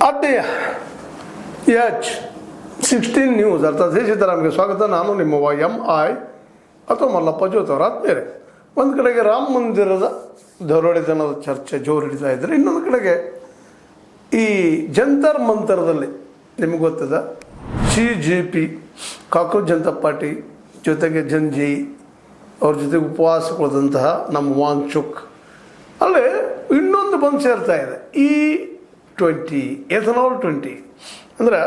ಆತ್ಮೀಯ H16 news ಅರ್ಥಾತ್ ಸೀತಾರಾಮ್ಗೆ ಸ್ವಾಗತ. ನಾನು ನಿಮ್ಮ MI ಅಥವಾ ಮಲ್ಲಪ್ಪ ಜೋತವರ. ಆತ್ಮೀಯರೇ, ಒಂದು ಕಡೆಗೆ ರಾಮ ಮಂದಿರದ ದರೋಡೆತನದ ಚರ್ಚೆ ಜೋರು ಹಿಡಿತಾ ಇದ್ದರೆ, ಇನ್ನೊಂದು ಕಡೆಗೆ ಈ ಜಂತರ್ ಮಂತರದಲ್ಲಿ ನಿಮಗೆ ಗೊತ್ತದ CJP ಕಾಕ್ರೋಚ್ ಜನತಾ ಪಾರ್ಟಿ ಜೊತೆಗೆ ಜಂಜಿ ಅವ್ರ ಜೊತೆಗೆ ಉಪವಾಸ ಕೊಡದಂತಹ ನಮ್ಮ ವಾಂಗ್ಚುಕ್ ಅಲ್ಲೇ ಇನ್ನೊಂದು ಬಂದು ಸೇರ್ತಾ ಇದೆ. E20 ಎಥನಾಲ್ 20 ಅಂದರೆ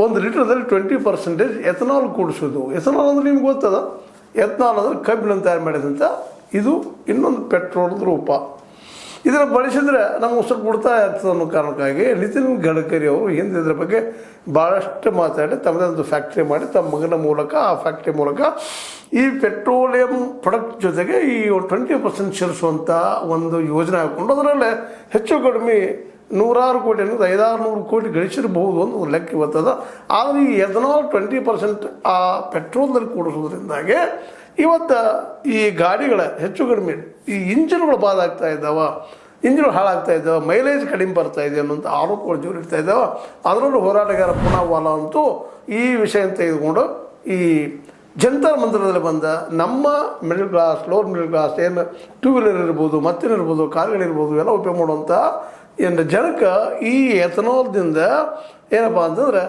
ಒಂದು ಲೀಟ್ರದಲ್ಲಿ 20% ಎಥನಾಲ್ ಕೂಡಿಸೋದು. ಎಥನಾಲ್ ಅಂದರೆ ನಿಮ್ಗೆ ಗೊತ್ತದ, ಎಥನಾಲ್ ಅಂದರೆ ಕಬ್ಬಿಣನ್ನು ತಯಾರು ಮಾಡಿದಂಥ ಇದು ಇನ್ನೊಂದು ಪೆಟ್ರೋಲ್ದ ರೂಪ. ಇದನ್ನು ಬಳಸಿದರೆ ನಮ್ಗೆ ಸ್ವಲ್ಪ ಬಿಡ್ತಾ ಇರ್ತದೆ ಅನ್ನೋ ಕಾರಣಕ್ಕಾಗಿ ನಿತಿನ್ ಗಡ್ಕರಿ ಅವರು ಹಿಂದೆ ಇದರ ಬಗ್ಗೆ ಭಾಳಷ್ಟು ಮಾತಾಡಿ ತಮ್ಮದೇ ಒಂದು ಫ್ಯಾಕ್ಟ್ರಿ ಮಾಡಿ ತಮ್ಮ ಮಗನ ಮೂಲಕ ಆ ಫ್ಯಾಕ್ಟ್ರಿ ಮೂಲಕ ಈ ಪೆಟ್ರೋಲಿಯಂ ಪ್ರಾಡಕ್ಟ್ ಜೊತೆಗೆ ಈ 20% ಸೇರಿಸುವಂಥ ಒಂದು ಯೋಜನೆ ಹಾಕ್ಕೊಂಡು ಅದರಲ್ಲೇ ಹೆಚ್ಚು ಕಡಿಮೆ 100 ಕೋಟಿ ಅನ್ನೋದು 500 ಕೋಟಿ ಗಳಿಸಿರಬಹುದು ಅನ್ನೋ ಲೆಕ್ಕ ಇವತ್ತದ. ಆದರೆ ಈ ಎಥನಾಲ್ 20% ಆ ಪೆಟ್ರೋಲ್ದಲ್ಲಿ ಕೂಡಿಸೋದ್ರಿಂದಾಗೆ ಇವತ್ತು ಈ ಗಾಡಿಗಳ ಹೆಚ್ಚು ಕಡಿಮೆ ಈ ಇಂಜಿನ್ಗಳು ಬಾದಾಗ್ತಾ ಇದ್ದಾವೆ, ಇಂಜಿನ್ಗಳು ಹಾಳಾಗ್ತಾ ಇದ್ದಾವೆ, ಮೈಲೇಜ್ ಕಡಿಮೆ ಬರ್ತಾ ಇದೆ ಅನ್ನೋಂಥ ಆರೋಪಗಳು ಜೋರು ಇರ್ತಾ ಇದ್ದಾವೆ. ಅದರಲ್ಲೂ ಹೋರಾಟಗಾರ ಪೂನಾವಾಲಾ ಅಂತೂ ಈ ವಿಷಯ ತೆಗೆದುಕೊಂಡು ಈ ಜಂತರ್ ಮಂತರದಲ್ಲಿ ಬಂದ ನಮ್ಮ middle class, lower middle class, ಏನು ಟೂ ವೀಲರ್ ಇರ್ಬೋದು, ಮತ್ತೇನಿರ್ಬೋದು, ಕಾರ್ಗಳಿರ್ಬೋದು, ಎಲ್ಲ ಉಪಯೋಗ ಮಾಡುವಂಥ ಏನು ಜನಕ್ಕೆ ಈ ಎಥನಾಲ್ದಿಂದ ಏನಪ್ಪ ಅಂತಂದ್ರೆ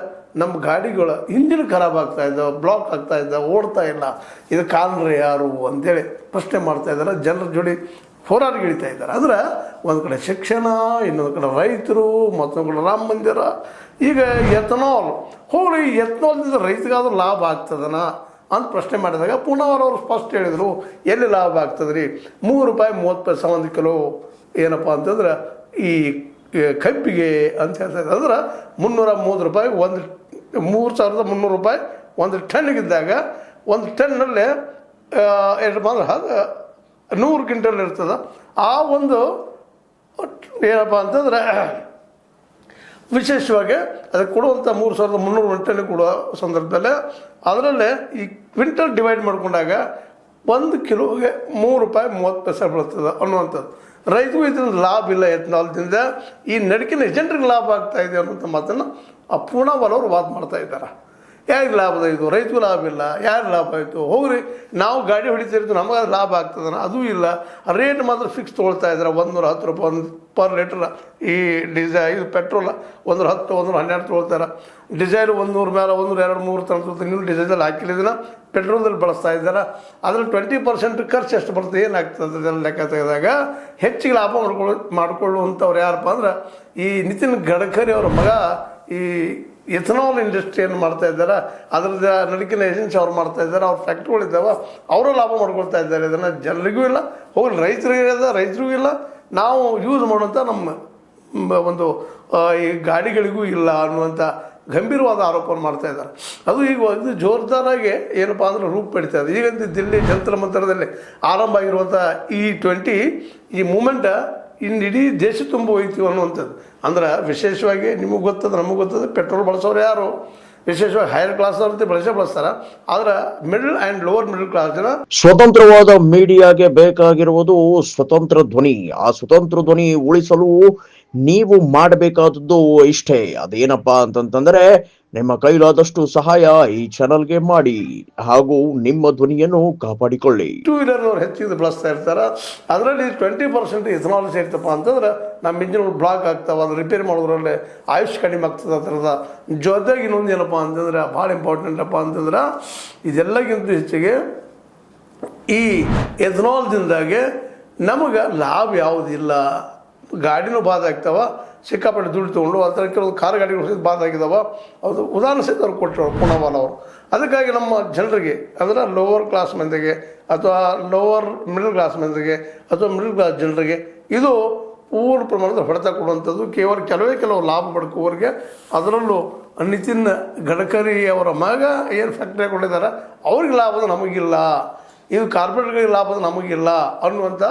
ನಮ್ಮ ಗಾಡಿಗಳ ಇಂಜಿನ್ ಖರಾಬ್ ಆಗ್ತಾ ಇದ್ದಾವೆ, ಬ್ಲಾಕ್ ಆಗ್ತಾ ಇದ್ದಾವೆ, ಓಡ್ತಾ ಇಲ್ಲ. ಇದು ಕಾರಣರು ಯಾರು ಅಂತೇಳಿ ಪ್ರಶ್ನೆ ಮಾಡ್ತಾ ಇದ್ದಾರೆ, ಜನರ ಜೋಡಿ ಹೋರಾಟ ಹಿಡಿತಾ ಇದ್ದಾರೆ. ಅಂದ್ರೆ ಒಂದು ಕಡೆ ಶಿಕ್ಷಣ, ಇನ್ನೊಂದು ಕಡೆ ರೈತರು, ಮತ್ತೊಂದು ಕಡೆ ರಾಮ ಮಂದಿರ. ಈಗ ಎಥನಾಲ್ ಹೋಗಿ ಎಥನಾಲ್ದಿಂದ ರೈತರಿಗಾದ್ರೂ ಲಾಭ ಆಗ್ತದನ ಅಂತ ಪ್ರಶ್ನೆ ಮಾಡಿದಾಗ ಪೂನಾವಾಲಾ ಸ್ಪಷ್ಟ ಹೇಳಿದರು, ಎಲ್ಲಿ ಲಾಭ ಆಗ್ತದೆ ರೀ, ₹3.30 ಒಂದು ಕಿಲೋ ಏನಪ್ಪ ಅಂತಂದ್ರೆ ಈ ಕಬ್ಬಿಗೆ ಅಂತ ಹೇಳ್ತಾ ಇದ್ದಾರೆ. ಅಂದ್ರೆ ₹330 ಒಂದು ₹3,300 ಒಂದು ಟನ್ನಿಗಿದ್ದಾಗ ಒಂದು ಟನ್ನಲ್ಲಿ ಎಷ್ಟು ಬಂದ್ರೆ 100 ಕ್ವಿಂಟಲ್ ಇರ್ತದೆ. ಆ ಒಂದು ಏನಪ್ಪ ಅಂತಂದ್ರೆ ವಿಶೇಷವಾಗಿ ಅದಕ್ಕೆ ಕೊಡುವಂಥ 3,300 ಟನ್ ಕೊಡುವ ಸಂದರ್ಭದಲ್ಲಿ ಅದರಲ್ಲೇ ಈ ಕ್ವಿಂಟಲ್ ಡಿವೈಡ್ ಮಾಡ್ಕೊಂಡಾಗ 1 ಕಿಲೋಗೆ ₹3.30 ಬೀಳ್ತದೆ ಅನ್ನುವಂಥದ್ದು. ರೈತರು ಇದರಿಂದ ಲಾಭ ಇಲ್ಲ, ಎಥನಾಲ್ದಿಂದ ಈ ನಡಕಿನ ಏಜೆಂಟ್ರಿಗೆ ಲಾಭ ಆಗ್ತಾ ಇದೆ ಅನ್ನೋಂಥ ಮಾತನ್ನು ಆ ಪೂನಾವಾಲಾ ಅವರು ವಾದ ಮಾಡ್ತಾ ಇದ್ದಾರೆ. ಯಾರಿಗೆ ಲಾಭದ ಇದು, ರೈತರು ಲಾಭ ಇಲ್ಲ, ಯಾರು ಲಾಭ ಆಯಿತು, ಹೋಗ್ರಿ ನಾವು ಗಾಡಿ ಹೊಡಿತಿರ್ತೀವಿ ನಮಗೆ ಲಾಭ ಆಗ್ತದನ, ಅದೂ ಇಲ್ಲ. ರೇಟ್ ಮಾತ್ರ ಫಿಕ್ಸ್ ತೊಗೊಳ್ತಾ ಇದ್ದಾರೆ, ₹110 ಪರ್ ಲೀಟ್ರ್. ಈ ಇದು ಪೆಟ್ರೋಲ್ $110, $112 ತೊಗೊಳ್ತಾರೆ. ಡಿಸೈಲ್ 100 ಮೇಲೆ 100, 200, 300 ತನಕ ನೀವು ಡಿಸೈಲಲ್ಲಿ ಹಾಕಿಲ್ಲ, ಇದನ್ನು ಪೆಟ್ರೋಲ್ದಲ್ಲಿ ಬಳಸ್ತಾ ಇದ್ದಾರೆ. ಅದರಲ್ಲಿ 20% ಖರ್ಚು ಎಷ್ಟು ಬರ್ತದೆ, ಏನಾಗ್ತದೆ ಅದೆಲ್ಲ ಲೆಕ್ಕ ತೆಗೆದಾಗ ಹೆಚ್ಚಿಗೆ ಲಾಭ ಮಾಡ್ಕೊಳ್ಳುವಂಥವ್ರು ಯಾರಪ್ಪ ಅಂದ್ರೆ ಈ ನಿತಿನ್ ಗಡ್ಕರಿ ಅವರ ಮಗ ಈ ಎಥನಾಲ್ ಇಂಡಸ್ಟ್ರಿಯನ್ನು ಮಾಡ್ತಾ ಇದ್ದಾರೆ. ಅದರದ ನಡಕಿನ ಏಜೆನ್ಸಿ ಅವ್ರು ಮಾಡ್ತಾ ಇದ್ದಾರೆ, ಅವ್ರ ಫ್ಯಾಕ್ಟ್ರಿಗಳಿದ್ದಾವೆ, ಅವರು ಲಾಭ ಮಾಡ್ಕೊಳ್ತಾ ಇದ್ದಾರೆ. ಇದನ್ನು ಜನರಿಗೂ ಇಲ್ಲ, ಹೋಗಿ ರೈತರಿಗೂ ಇಲ್ಲ, ನಾವು ಯೂಸ್ ಮಾಡುವಂಥ ನಮ್ಮ ಒಂದು ಈ ಗಾಡಿಗಳಿಗೂ ಇಲ್ಲ ಅನ್ನುವಂಥ ಗಂಭೀರವಾದ ಆರೋಪವನ್ನು ಮಾಡ್ತಾ ಇದ್ದಾರೆ. ಅದು ಈಗ ಇದು ಜೋರ್ದಾರಾಗಿ ಏನಪ್ಪ ಅಂದ್ರೆ ರೂಪ ಪಡಿತಾ ಇದೆ. ಈಗಂತೂ ದಿಲ್ಲಿ ಜಂತರ್ ಮಂತರದಲ್ಲಿ ಆರಂಭ ಆಗಿರುವಂಥ E20 ಈ ಮೂಮೆಂಟ ಇನ್ನು ಇಡೀ ದೇಶ ತುಂಬ ಹೋಯ್ತು ಅನ್ನುವಂಥದ್ದು. ಅಂದ್ರೆ ವಿಶೇಷವಾಗಿ ನಿಮಗೆ ಗೊತ್ತದ, ನಮಗೆ ಗೊತ್ತದ, ಪೆಟ್ರೋಲ್ ಬಳಸೋರು ಯಾರು ವಿಶೇಷವಾಗಿ ಹೈಯರ್ ಕ್ಲಾಸ್ ಅವ್ರಂತೆ ಬಳಸ್ತಾರ. ಆದ್ರೆ middle and lower middle class ಜನ ಸ್ವತಂತ್ರವಾದ ಮೀಡಿಯಾಗೆ ಬೇಕಾಗಿರುವುದು ಸ್ವತಂತ್ರ ಧ್ವನಿ. ಆ ಸ್ವತಂತ್ರ ಧ್ವನಿ ಉಳಿಸಲು ನೀವು ಮಾಡಬೇಕಾದದ್ದು ಇಷ್ಟೇ. ಅದೇನಪ್ಪಾ ಅಂತಂತಂದ್ರೆ ನಿಮ್ಮ ಕೈಲಾದಷ್ಟು ಸಹಾಯ ಈ ಚಾನಲ್ಗೆ ಮಾಡಿ ಹಾಗೂ ನಿಮ್ಮ ಧ್ವನಿಯನ್ನು ಕಾಪಾಡಿಕೊಳ್ಳಿ. ಟೂ ವೀಲರ್ನವ್ರು ಹೆಚ್ಚಿಗೆ ಬಳಸ್ತಾ ಇರ್ತಾರೆ. ಅದರಲ್ಲಿ 20% ಎಥನಾಲ್ ಸೇರ್ತಪ್ಪ ಅಂತಂದ್ರೆ ನಮ್ಮ ಇಂಜಿನ್ಗಳು ಬ್ಲಾಕ್ ಆಗ್ತಾವೆ, ಅದು ರಿಪೇರಿ ಮಾಡೋದ್ರಲ್ಲಿ ಆಯುಷ್ ಕಡಿಮೆ ಆಗ್ತದೆ. ಅದರದ ಜೊತೆಗೆ ಇನ್ನೊಂದು ಏನಪ್ಪ ಅಂತಂದ್ರೆ ಭಾಳ ಇಂಪಾರ್ಟೆಂಟಪ್ಪ ಅಂತಂದ್ರೆ ಇದೆಲ್ಲಕ್ಕಿಂತ ಹೆಚ್ಚಿಗೆ ಈ ಎಥನಾಲ್ದಿಂದಾಗೆ ನಮಗೆ ಲಾಭ ಯಾವುದಿಲ್ಲ. ಗಾಡಿನೂ ಬಾಧ ಆಗ್ತಾವ, ಸಿಕ್ಕಾಪಟ್ಟೆ ದುಡ್ಡು ತೊಗೊಂಡು ಆ ಥರ ಕೆಲವು ಕಾರ್ ಗಾಡಿಗಳು ಸಹಿತ ಬಾಧ ಆಗಿದ್ದಾವೆ. ಅದು ಉದಾಹರಣೆ ಸಹಿತ ಅವ್ರು ಕೊಟ್ಟರು ಪೂನಾವಾಲಾ ಅವರು. ಅದಕ್ಕಾಗಿ ನಮ್ಮ ಜನರಿಗೆ ಅಂದರೆ ಲೋವರ್ ಕ್ಲಾಸ್ ಮಂದಿಗೆ ಅಥವಾ ಲೋವರ್ ಮಿಡಲ್ ಕ್ಲಾಸ್ ಮಂದಿಗೆ ಅಥವಾ ಮಿಡಲ್ ಕ್ಲಾಸ್ ಜನರಿಗೆ ಇದು ಪೂರ್ಣ ಪ್ರಮಾಣದ ಹೊಡೆತ ಕೊಡುವಂಥದ್ದು. ಕೆಲವು ಲಾಭ ಪಡ್ಕೋವರಿಗೆ, ಅದರಲ್ಲೂ ನಿತಿನ್ ಗಡ್ಕರಿ ಅವರ ಮಗ ಏನು ಫ್ಯಾಕ್ಟ್ರಿ ಹಾಕೊಂಡಿದ್ದಾರೆ ಅವ್ರಿಗೆ ಲಾಭದ ನಮಗಿಲ್ಲ, ಇದು ಕಾರ್ಪೊರೇಟ್ಗಳಿಗೆ ಲಾಭದ ನಮಗಿಲ್ಲ ಅನ್ನುವಂಥ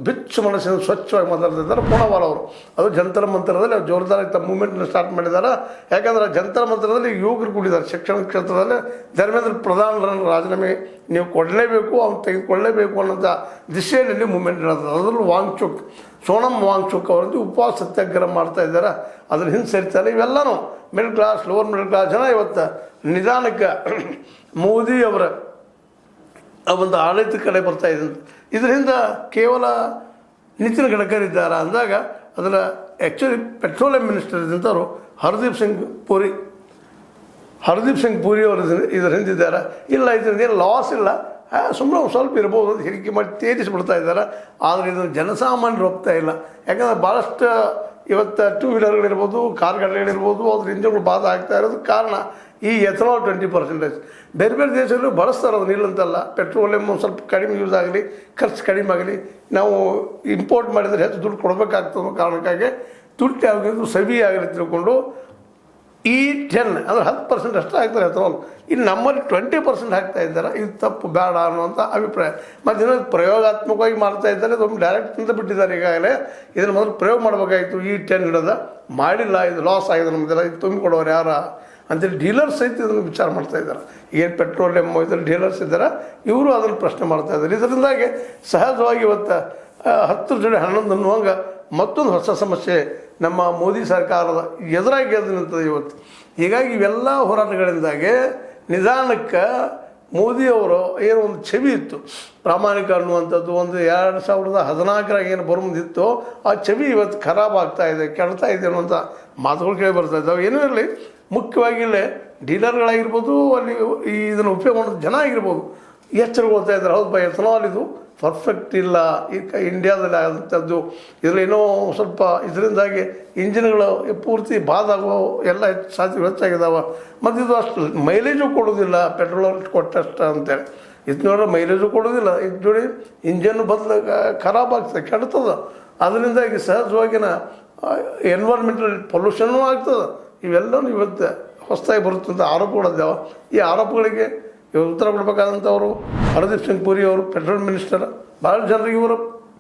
ಬಿಚ್ಚು ಮನಸ್ಸಿನ ಸ್ವಚ್ಛವಾಗಿ ಮಾತಾಡ್ತಾ ಇದ್ದಾರೆ ಪೂನಾವಾಲ ಅವರು. ಅದು ಜಂತರ ಮಂತ್ರದಲ್ಲಿ ಜೋರ್ದಾರ್ ತಮ್ಮ ಮೂವ್ಮೆಂಟ್ನ ಸ್ಟಾರ್ಟ್ ಮಾಡಿದ್ದಾರೆ. ಯಾಕಂದ್ರೆ ಜಂತರ ಮಂತ್ರದಲ್ಲಿ ಯುವಕರು ಕೂಡಿದ್ದಾರೆ ಶಿಕ್ಷಣ ಕ್ಷೇತ್ರದಲ್ಲಿ. ಧರ್ಮೇಂದ್ರ ಪ್ರಧಾನರ ರಾಜೀನಾಮೆ ನೀವು ಕೊಡಲೇಬೇಕು, ಅವ್ನು ತೆಗೆದುಕೊಳ್ಳಲೇಬೇಕು ಅನ್ನೋಂಥ ದಿಶೆಯಲ್ಲಿ ಮೂವ್ಮೆಂಟ್ ನಡೆದಿದೆ. ಅದರಲ್ಲೂ ವಾಂಗ್ಚುಕ್, ಸೋನಮ್ ವಾಂಗ್ಚುಕ್ ಅವರಂತೂ ಉಪವಾಸ ಸತ್ಯಾಗ್ರಹ ಮಾಡ್ತಾ ಇದ್ದಾರೆ. ಅದ್ರ ಹಿಂದೆ ಸೇರ್ತಾರೆ. ಇವೆಲ್ಲನೂ middle class, lower middle class ಜನ ಇವತ್ತು ನಿಧಾನಕ್ಕೆ ಮೋದಿ ಅವರ ಒಂದು ಆಡಳಿತ ಕಡೆ ಬರ್ತಾ ಇದೆ. ಇದರಿಂದ ಕೇವಲ ನಿತಿನ್ ಗಡ್ಕರಿ ಇದ್ದಾರೆ ಅಂದಾಗ ಅದರ ಆ್ಯಕ್ಚುಲಿ ಪೆಟ್ರೋಲಿಯಂ ಮಿನಿಸ್ಟರ್ ಇದ್ದಂಥವ್ರು ಹರ್ದೀಪ್ ಸಿಂಗ್ ಪುರಿ ಅವರು ಇದರ ಹಿಂದಿದ್ದಾರೆ. ಇಲ್ಲ ಇದರಿಂದ ಏನು ಲಾಸ್ ಇಲ್ಲ, ಸುಮ್ಮನೆ ಸ್ವಲ್ಪ ಇರ್ಬೋದು ಅಂತ ಹೇಳಿಕೆ ಮಾಡಿ ತೇರಿಸಿಬಿಡ್ತಾ ಇದ್ದಾರೆ. ಆದರೆ ಇದನ್ನು ಜನಸಾಮಾನ್ಯರು ಒಪ್ತಾ ಇಲ್ಲ. ಯಾಕಂದರೆ ಭಾಳಷ್ಟು ಇವತ್ತು ಟೂ ವೀಲರ್ಗಳಿರ್ಬೋದು, ಕಾರ್ಗಳಿರ್ಬೋದು, ಅದ್ರ ಇಂಜಿನ್ಗಳು ಬಾಧ ಆಗ್ತಾ ಇರೋದಕ್ಕೆ ಕಾರಣ ಈ ಎಥನಾಲ್ 20%. ಬೇರೆ ಬೇರೆ ದೇಶಗಳು ಬಳಸ್ತಾರೆ ಅದನ್ನ, ಇಲ್ಲಂತಲ್ಲ. ಪೆಟ್ರೋಲಿಯಮ್ ಸ್ವಲ್ಪ ಕಡಿಮೆ ಯೂಸ್ ಆಗಲಿ, ಖರ್ಚು ಕಡಿಮೆ ಆಗಲಿ, ನಾವು ಇಂಪೋರ್ಟ್ ಮಾಡಿದರೆ ಹೆಚ್ಚು ದುಡ್ಡು ಕೊಡಬೇಕಾಗ್ತದೆ ಕಾರಣಕ್ಕಾಗಿ ದುಡ್ಡು ಯಾವಾಗಿದ್ದು ಸವಿ ಆಗಲಿ ತಿಳ್ಕೊಂಡು E10 ಅಂದರೆ 10% ಅಷ್ಟೇ ಹಾಕ್ತಾರೆ ಎಥನಾಲ್. ಇನ್ನು ನಮ್ಮಲ್ಲಿ 20% ಹಾಕ್ತಾ ಇದ್ದಾರೆ. ಇದು ತಪ್ಪು, ಬೇಡ ಅನ್ನುವಂಥ ಅಭಿಪ್ರಾಯ. ಮತ್ತು ಇನ್ನೊಂದು ಪ್ರಯೋಗಾತ್ಮಕವಾಗಿ ಮಾಡ್ತಾ ಇದ್ದಾರೆ. ಇದೊಂದು ಡೈರೆಕ್ಟ್ ಅಂತ ಬಿಟ್ಟಿದ್ದಾರೆ. ಈಗಾಗಲೇ ಇದನ್ನು ಮೊದಲು ಪ್ರಯೋಗ ಮಾಡಬೇಕಾಗಿತ್ತು. E10 ಹಿಡಿದ ಮಾಡಿಲ್ಲ, ಇದು ಲಾಸ್ ಆಗಿದೆ ನಮ್ಮದೆಲ್ಲ, ಇದು ತುಂಬಿಕೊಡೋರು ಯಾರ ಅಂತೇಳಿ ಡೀಲರ್ಸ್ ಸಹಿತ ಇದನ್ನು ವಿಚಾರ ಮಾಡ್ತಾ ಇದ್ದಾರೆ. ಏನು ಪೆಟ್ರೋಲಿಯಮ್ ಇದರಲ್ಲಿ ಡೀಲರ್ಸ್ ಇದ್ದಾರೆ, ಇವರು ಅದನ್ನು ಪ್ರಶ್ನೆ ಮಾಡ್ತಾ ಇದ್ದಾರೆ. ಇದರಿಂದಾಗಿ ಸಹಜವಾಗಿ ಇವತ್ತು 10 ಜನ 11 ಅನ್ನುವಂಗೆ ಮತ್ತೊಂದು ಹೊಸ ಸಮಸ್ಯೆ ನಮ್ಮ ಮೋದಿ ಸರ್ಕಾರದ ಎದುರಾಗಿ ಎದ್ದು ನಿಂತದೆ ಇವತ್ತು. ಹೀಗಾಗಿ ಇವೆಲ್ಲ ಹೋರಾಟಗಳಿಂದಾಗೆ ನಿಧಾನಕ್ಕೆ ಮೋದಿಯವರು ಏನೋ ಒಂದು ಛವಿ ಇತ್ತು ಪ್ರಾಮಾಣಿಕ ಅನ್ನುವಂಥದ್ದು, ಒಂದು 2014 ಏನು ಬರುವುದಿತ್ತು, ಆ ಛವಿ ಇವತ್ತು ಖರಾಬ್ ಆಗ್ತಾ ಇದೆ, ಕೆಡ್ತಾ ಇದೆ ಅನ್ನುವಂಥ ಮಾತುಗಳು ಕೇಳಿ ಬರ್ತಾ ಇದ್ದಾವೆ. ಏನೂ ಇರಲಿ, ಮುಖ್ಯವಾಗಿ ಇಲ್ಲೇ ಡೀಲರ್ಗಳಾಗಿರ್ಬೋದು, ಅಲ್ಲಿ ಇದನ್ನು ಉಪಯೋಗ ಮಾಡೋದು ಜನ ಆಗಿರ್ಬೋದು, ಎಚ್ಚರಗೊಳ್ತಾ ಇದ್ದಾರೆ. ಹೌದು ಬೈ, ಎಥನಾಲ್ ಇದು ಪರ್ಫೆಕ್ಟ್ ಇಲ್ಲ ಈಗ ಇಂಡಿಯಾದಲ್ಲಿ ಆದಂಥದ್ದು. ಇದರಲ್ಲೇನೋ ಸ್ವಲ್ಪ ಇದರಿಂದಾಗಿ ಇಂಜಿನ್ಗಳು ಪೂರ್ತಿ ಬಾದಾಗೋ ಎಲ್ಲ ಹೆಚ್ಚಾಗಿದ್ದಾವೆ. ಮತ್ತು ಇದು ಅಷ್ಟು ಮೈಲೇಜು ಕೊಡೋದಿಲ್ಲ ಪೆಟ್ರೋಲ್ ಕೊಟ್ಟಷ್ಟು ಅಂತೇಳಿ. ಇದು ನೋಡ್ರೆ ಮೈಲೇಜು ಕೊಡೋದಿಲ್ಲ. ಇದು ನೋಡಿ ಇಂಜನ್ ಬದಲು ಖರಾಬ್ ಆಗ್ತದೆ, ಕೆಡ್ತದೆ. ಅದರಿಂದಾಗಿ ಸಹಜವಾಗಿನ ಎನ್ವೈರ್ಮೆಂಟಲ್ ಪೊಲ್ಯೂಷನ್ನೂ ಆಗ್ತದೆ. ಇವೆಲ್ಲವೂ ಇವತ್ತು ಹೊಸದಾಗಿ ಬರುತ್ತಂಥ ಆರೋಪಗಳಿದ್ದಾವೆ. ಈ ಆರೋಪಗಳಿಗೆ ಉತ್ತರ ಕೊಡಬೇಕಾದಂಥವರು ಹರ್ದೀಪ್ ಸಿಂಗ್ ಪುರಿ ಅವರು, ಪೆಟ್ರೋಲ್ ಮಿನಿಸ್ಟರ್. ಭಾಳ ಜನರಿಗೆ ಇವರು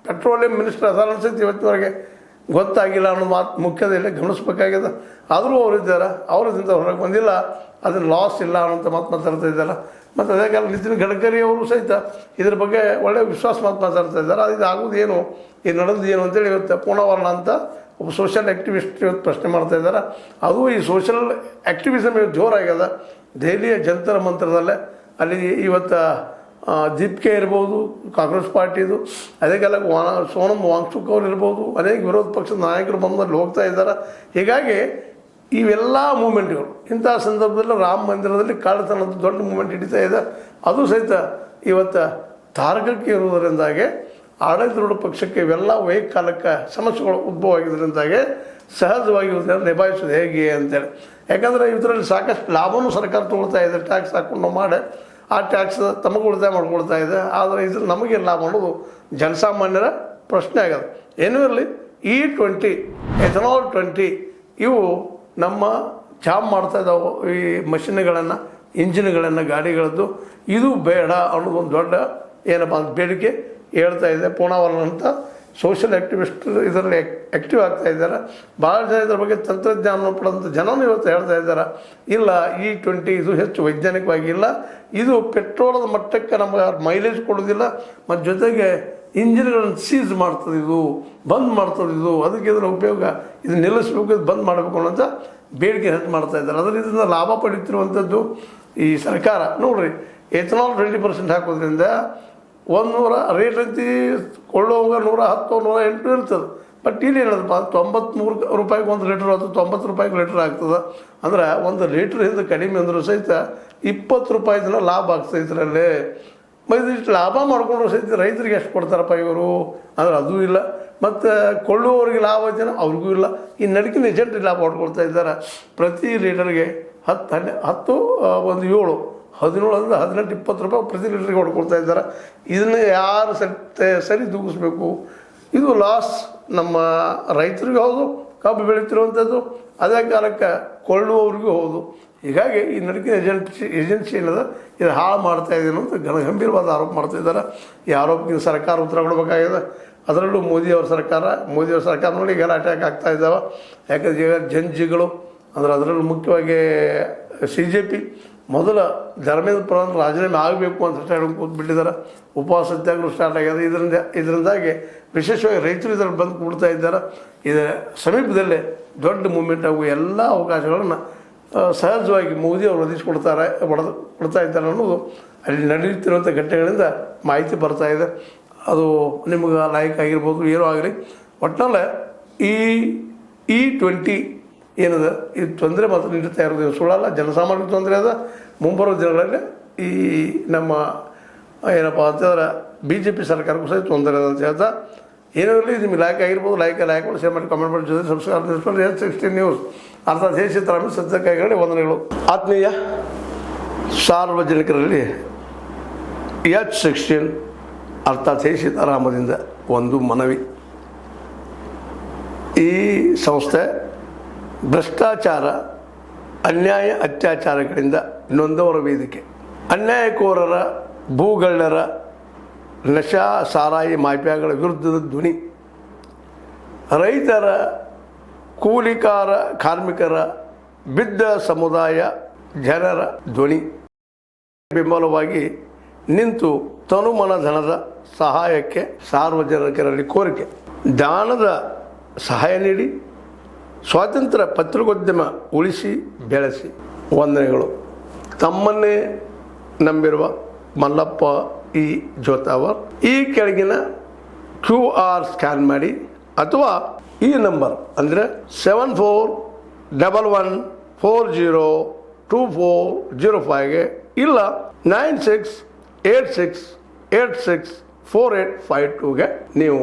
ಪೆಟ್ರೋಲಿಯಂ ಮಿನಿಸ್ಟರ್ ಅದಾರ ಅನ್ಸುತ್ತೆ, ಇವತ್ತಿನವರೆಗೆ ಗೊತ್ತಾಗಿಲ್ಲ ಅನ್ನೋ ಮಾತು ಮುಖ್ಯದಲ್ಲಿ ಗಮನಿಸ್ಬೇಕಾಗಿದೆ. ಆದರೂ ಅವರಿದ್ದಾರೆ, ಅವರಿಂದ ಹೊರಗೆ ಬಂದಿಲ್ಲ, ಅದನ್ನು ಲಾಸ್ ಇಲ್ಲ ಅನ್ನೋಂಥ ಮಾತು ಮಾತಾಡ್ತಾ ಇದ್ದಾರೆ. ಮತ್ತು ಅದೇ ಕಾಲ ನಿತಿನ್ ಗಡ್ಕರಿ ಅವರು ಸಹಿತ ಇದ್ರ ಬಗ್ಗೆ ಒಳ್ಳೆಯ ವಿಶ್ವಾಸ ಮಾತಾಡ್ತಾ ಇದ್ದಾರೆ. ಅದು ಆಗೋದೇನು, ಇದು ನಡೆದು ಏನು ಅಂತೇಳಿ ಇವತ್ತು ಪೂನಾವಾಲ ಅಂತ ಒಬ್ಬ ಸೋಷಿಯಲ್ ಆ್ಯಕ್ಟಿವಿಸ್ಟ್ ಇವತ್ತು ಪ್ರಶ್ನೆ ಮಾಡ್ತಾ ಇದ್ದಾರೆ. ಅದು ಈ ಸೋಷಿಯಲ್ ಆ್ಯಕ್ಟಿವಿಸಮ್ ಇವತ್ತು ಜೋರಾಗ್ಯದ. ದೆಹಲಿಯ ಜಂತರ ಮಂತ್ರದಲ್ಲೇ ಅಲ್ಲಿ ಇವತ್ತು ದೀಪಿಕೆ ಇರ್ಬೋದು, ಕಾಂಗ್ರೆಸ್ ಪಾರ್ಟಿದು, ಅದೇ ಕಾಲ ಸೋನಮ್ ವಾಂಗ್ಚುಕ್ ಅವರು ಇರ್ಬೋದು, ಅನೇಕ ವಿರೋಧ ಪಕ್ಷದ ನಾಯಕರು ಬಂದಲ್ಲಿ ಹೋಗ್ತಾ ಇದ್ದಾರೆ. ಹೀಗಾಗಿ ಇವೆಲ್ಲ ಮೂಮೆಂಟ್ಗಳು ಇಂಥ ಸಂದರ್ಭದಲ್ಲಿ ರಾಮ ಮಂದಿರದಲ್ಲಿ ಕಳ್ಳತನದ ದೊಡ್ಡ ಮೂಮೆಂಟ್ ಹಿಡಿತಾ ಇದೆ. ಅದು ಸಹಿತ ಇವತ್ತು ತಾರಕಕ್ಕೆ ಇರುವುದರಿಂದಾಗಿ ಆಡಳಿತಾರೂಢ ಪಕ್ಷಕ್ಕೆ ಇವೆಲ್ಲ ಕಾಲಕ್ಕೆ ಸಮಸ್ಯೆಗಳು ಉದ್ಭವ ಆಗಿದ್ದರಿಂದಾಗಿ ಸಹಜವಾಗಿ ಇವತ್ತನ್ನು ನಿಭಾಯಿಸೋದು ಹೇಗೆ ಅಂತೇಳಿ. ಯಾಕಂದರೆ ಇದರಲ್ಲಿ ಸಾಕಷ್ಟು ಲಾಭವೂ ಸರ್ಕಾರ ತೊಗೊಳ್ತಾ ಇದೆ, ಟ್ಯಾಕ್ಸ್ ಹಾಕ್ಕೊಂಡು ಮಾಡಿ ಆ ಟ್ಯಾಕ್ಸ್ ತಮಗೆ ಉಳಿತಾಯ ಮಾಡ್ಕೊಳ್ತಾ ಇದೆ. ಆದರೆ ಇದು ನಮಗೆ ಲಾಭ ಅನ್ನೋದು ಜನಸಾಮಾನ್ಯರ ಪ್ರಶ್ನೆ ಆಗೋದು. ಏನೂ ಇರಲಿ, E20 ಎಥನಾಲ್ 20 ಇವು ನಮ್ಮ ಜಾಮ್ ಮಾಡ್ತಾ ಇದ್ದಾವೆ ಈ ಮಷಿನ್ಗಳನ್ನು, ಇಂಜಿನ್ಗಳನ್ನು, ಗಾಡಿಗಳದ್ದು. ಇದು ಬೇಡ ಅನ್ನೋದು ಒಂದು ದೊಡ್ಡ ಏನಪ್ಪ ಅಂತ ಬೇಡಿಕೆ ಹೇಳ್ತಾ ಇದೆ. ಪೂನಾವಾಲ ಅಂತ ಸೋಷಿಯಲ್ ಆ್ಯಕ್ಟಿವಿಸ್ಟ್ ಇದರಲ್ಲಿ ಆ್ಯಕ್ಟಿವ್ ಆಗ್ತಾ ಇದ್ದಾರೆ. ಭಾಳ ಜನ ಇದರ ಬಗ್ಗೆ ತಂತ್ರಜ್ಞಾನ ಪಡೆದಂಥ ಜನನೂ ಇವತ್ತು ಹೇಳ್ತಾ ಇದ್ದಾರೆ, ಇಲ್ಲ E20 ಇದು ಹೆಚ್ಚು ವೈಜ್ಞಾನಿಕವಾಗಿ ಇಲ್ಲ, ಇದು ಪೆಟ್ರೋಲದ ಮಟ್ಟಕ್ಕೆ ನಮಗೆ ಮೈಲೇಜ್ ಕೊಡೋದಿಲ್ಲ, ಮತ್ತು ಜೊತೆಗೆ ಇಂಜಿನ್ಗಳನ್ನು ಸೀಸ್ ಮಾಡ್ತದೆ, ಇದು ಬಂದ್ ಮಾಡ್ತದೆ, ಇದು ಅದಕ್ಕೆ ಇದರ ಉಪಯೋಗ, ಇದು ನಿಲ್ಲಿಸಬೇಕು, ಇದು ಬಂದ್ ಮಾಡಬೇಕು ಅನ್ನೋಂಥ ಬೇಡಿಕೆ ಹೆಚ್ಚು ಮಾಡ್ತಾ ಇದ್ದಾರೆ. ಅದರಿಂದ ಲಾಭ ಪಡೀತಿರುವಂಥದ್ದು ಈ ಸರ್ಕಾರ. ನೋಡಿರಿ, ಎಥನಾಲ್ 20% ಹಾಕೋದ್ರಿಂದ 100 ರೇಟ್ ಅಂತಿ ಕೊಳ್ಳುವಾಗ 110, 108 ಇರ್ತದೆ. ಬಟ್ ಇಲ್ಲಿ ಏನದಪ್ಪ, 93 ರೂಪಾಯಿಗೆ 1 ಲೀಟ್ರ್ ಅದು 90 ರೂಪಾಯಿಗೆ ಲೀಟ್ರ್ ಆಗ್ತದೆ. ಅಂದ್ರೆ 1 ಲೀಟ್ರ್ ಹಿಂದೆ ಕಡಿಮೆ ಅಂದರೂ ಸಹಿತ 20 ರೂಪಾಯಿ ದಿನ ಲಾಭ ಆಗ್ತದೆ ಇದರಲ್ಲಿ. ಇಷ್ಟು ಲಾಭ ಮಾಡ್ಕೊಂಡ್ರು ಸಹಿತ ರೈತರಿಗೆ ಎಷ್ಟು ಕೊಡ್ತಾರಪ್ಪ ಇವರು ಅಂದ್ರೆ ಅದೂ ಇಲ್ಲ. ಮತ್ತು ಕೊಳ್ಳುವವರಿಗೆ ಲಾಭ ಐತೇನೋ ಅವ್ರಿಗೂ ಇಲ್ಲ. ಈ ನಡಕಿನ ಏಜೆಂಟ್ರಿಗೆ ಲಾಭ ಹೊಡ್ಕೊಳ್ತಾ ಇದ್ದಾರೆ. ಪ್ರತಿ ಲೀಟರ್ಗೆ 10, 7, 17 ಅಂದರೆ 18, 20 ರೂಪಾಯಿ ಪ್ರತಿ ಲೀಟ್ರಿಗೆ ಹೊಡ್ಕೊಳ್ತಾ ಇದ್ದಾರೆ. ಇದನ್ನು ಯಾರು ಸರಿ ತೂಗಿಸ್ಬೇಕು? ಇದು ಲಾಸ್ ನಮ್ಮ ರೈತರಿಗೂ ಹೌದು, ಕಬ್ಬು ಬೆಳೀತಿರುವಂಥದ್ದು, ಅದೇ ಕಾಲಕ್ಕೆ ಕೊಳ್ಳುವವ್ರಿಗೂ ಹೌದು. ಹೀಗಾಗಿ ಈ ನಡಕಿನ ಏಜೆನ್ಸಿ ಏನದ ಇದು ಹಾಳು ಮಾಡ್ತಾ ಇದೆ ಅಂತ ಗಂಭೀರವಾದ ಆರೋಪ ಮಾಡ್ತಾ ಇದ್ದಾರೆ. ಈ ಆರೋಪಕ್ಕೆ ಸರ್ಕಾರ ಉತ್ತರ ಕೊಡಬೇಕಾಗಿದೆ. ಅದರಲ್ಲೂ ಮೋದಿಯವ್ರ ಸರ್ಕಾರ ನೋಡಿ ಈಗೆಲ್ಲ ಅಟ್ಯಾಕ್ ಆಗ್ತಾ ಇದ್ದಾವೆ. ಯಾಕಂದ್ರೆ ಈಗ ಜಂಜಿಗಳು ಅಂದ್ರೆ ಅದರಲ್ಲೂ ಮುಖ್ಯವಾಗಿ CJP ಮೊದಲ ಧರ್ಮೇಂದ್ರ ಪ್ರಧಾನ ರಾಜೀನಾಮೆ ಆಗಬೇಕು ಅಂತ ಹೇಳಿ ಕೂತ್ಬಿಟ್ಟಿದ್ದಾರೆ. ಉಪವಾಸ ಸತ್ಯಾಗ್ರಹ ಸ್ಟಾರ್ಟ್ ಆಗಿದೆ. ಇದರಿಂದಾಗಿ ವಿಶೇಷವಾಗಿ ರೈತರು ಇದರಲ್ಲಿ ಬಂದು ಕೂಡ್ತಾ ಇದ್ದಾರೆ. ಇದರ ಸಮೀಪದಲ್ಲೇ ದೊಡ್ಡ ಮೂವ್ಮೆಂಟ್ ಆಗುವ ಎಲ್ಲ ಅವಕಾಶಗಳನ್ನು ಸಹಜವಾಗಿ ಮೋದಿ ಅವರು ಕೊಡ್ತಾ ಇದ್ದಾರೆ ಅನ್ನೋದು ಅಲ್ಲಿ ನಡೆಯುತ್ತಿರುವಂಥ ಘಟನೆಗಳಿಂದ ಮಾಹಿತಿ ಬರ್ತಾ ಇದೆ. ಅದು ನಿಮಗೆ ಲೈಕ್ ಆಗಿರ್ಬೋದು, ಏನೋ ಆಗಲಿ, ಒಟ್ಟಿನಲ್ಲಿ E20 ಏನದ ಇದು ತೊಂದರೆ ಮಾತ್ರ ನೀಡುತ್ತಾ ಇರೋದು ಸುಳ್ಳಲ್ಲ. ಜನಸಾಮಾನ್ಯರಿಗೆ ತೊಂದರೆ ಅದ. ಮುಂಬರುವ ದಿನಗಳಲ್ಲಿ ಈ ನಮ್ಮ ಏನಪ್ಪ ಅಂತಂದ್ರೆ BJP ಸರ್ಕಾರಕ್ಕೂ ಸಹ ತೊಂದರೆ ಅದ ಅಂತ ಹೇಳ್ತಾ, ಏನಾಗಲಿ ನಿಮಗೆ ಲೈಕ್ ಆಗಿರ್ಬೋದು, ಲೈಕ್ ಮಾಡಿ, ಶೇರ್ ಮಾಡಿ, ಕಮೆಂಟ್ ಮಾಡಿ, ಜೊತೆ ಸಬ್ಸ್ಕ್ರೈಬ್ H16 ನ್ಯೂಸ್ ಅರ್ಥಾತ್ ಹೇ ಸೀತಾರಾಮನ್ ಸತ್ಯಕ್ಕಾಗಿ ವಂದನೆಗಳು. ಆತ್ಮೀಯ ಸಾರ್ವಜನಿಕರಲ್ಲಿ H16 ಅರ್ಥಾತ್ ಹೇ ಸೀತಾರಾಮದಿಂದ ಒಂದು ಮನವಿ. ಈ ಸಂಸ್ಥೆ ಭ್ರಷ್ಟಾಚಾರ, ಅನ್ಯಾಯ, ಅತ್ಯಾಚಾರಗಳಿಂದ ನೊಂದವರ ವೇದಿಕೆ. ಅನ್ಯಾಯಕೋರರ, ಭೂಗಳ್ಳರ, ನಶಾ ಸಾರಾಯಿ ಮಾಫಿಯಾಗಳ ವಿರುದ್ಧದ ಧ್ವನಿ. ರೈತರ, ಕೂಲಿಕಾರ, ಕಾರ್ಮಿಕರ, ಬಿದ್ದ ಸಮುದಾಯ ಜನರ ಧ್ವನಿ. ಬೆಂಬಲವಾಗಿ ನಿಂತು ತನುಮನ ಧನದ ಸಹಾಯಕ್ಕೆ ಸಾರ್ವಜನಿಕರಲ್ಲಿ ಕೋರಿಕೆ. ದಾನದ ಸಹಾಯ ನೀಡಿ ಸ್ವಾತಂತ್ರ್ಯ ಪತ್ರಿಕೋದ್ಯಮ ಉಳಿಸಿ ಬೆಳೆಸಿ. ವಂದನೆಗಳು. ತಮ್ಮನ್ನೇ ನಂಬಿರುವ ಮಲ್ಲಪ್ಪ ಇ ಜೋತಾವರ್. ಈ ಕೆಳಗಿನ QR ಸ್ಕ್ಯಾನ್ ಮಾಡಿ ಅಥವಾ ಈ ನಂಬರ್ ಅಂದರೆ 7411402405ಗೆ ಇಲ್ಲ 9686864852ಗೆ ನೀವು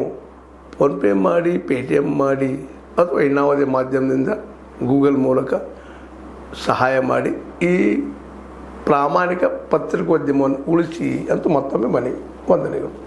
ಫೋನ್ಪೇ ಮಾಡಿ, ಪೇಟಿಎಮ್ ಮಾಡಿ ಅಥವಾ ಇನ್ನಾವುದೇ ಮಾಧ್ಯಮದಿಂದ ಗೂಗಲ್ ಮೂಲಕ ಸಹಾಯ ಮಾಡಿ ಈ ಪ್ರಾಮಾಣಿಕ ಪತ್ರಿಕೋದ್ಯಮವನ್ನು ಉಳಿಸಿ ಅಂತ ಮತ್ತೊಮ್ಮೆ ಮನವಿ. ವಂದನೆಗಳು.